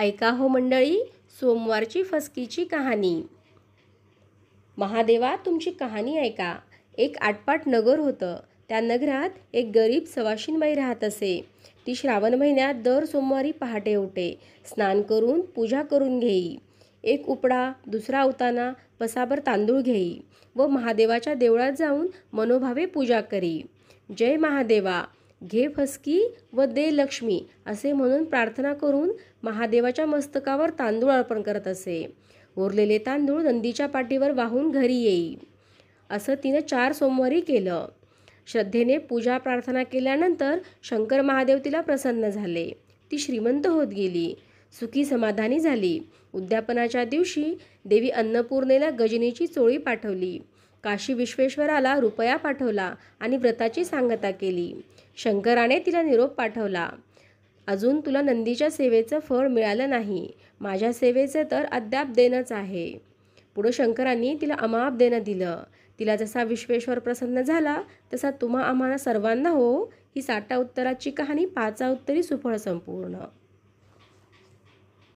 ऐका हो मंडळी, सोमवारची फसकीची कहाणी. महादेवा, तुमची कहाणी ऐका. एक आटपाट नगर होतं. त्या नगरात एक गरीब सवाशिनबाई राहत असे. ती श्रावण महिन्यात दर सोमवारी पहाटे उठे, स्नान करून पूजा करून घेई. एक उपडा, दुसरा उताना, पसाभर तांदूळ घेई व महादेवाच्या देवळात जाऊन मनोभावे पूजा करी. जय महादेवा, घे फसकी व दे लक्ष्मी असे म्हणून प्रार्थना करून महादेवाच्या मस्तकावर तांदूळ अर्पण करत असे. उरलेले तांदूळ नंदीच्या पाठीवर वाहून घरी येई. असं तिनं 4 सोमवारी केलं. श्रद्धेने पूजा प्रार्थना केल्यानंतर शंकर महादेव तिला प्रसन्न झाले. ती श्रीमंत होत गेली, सुखी समाधानी झाली. उद्यापनाच्या दिवशी देवी अन्नपूर्णेला गजनीची चोळी पाठवली. काशी विश्वेश्वराला रुपया पाठवला आणि व्रताची सांगता केली. शंकराने तिला निरोप पाठवला, अजून तुला नंदीच्या सेवेचं फळ मिळालं नाही. माझ्या सेवेचं तर अद्याप देणंच आहे. पुढं शंकरांनी तिला अमाप देणं दिलं. तिला जसा विश्वेश्वर प्रसन्न झाला तसा तुम्हा आम्हाला सर्वांना हो. ही 60 उत्तराची कहाणी 5 उत्तरी सुफळ संपूर्ण.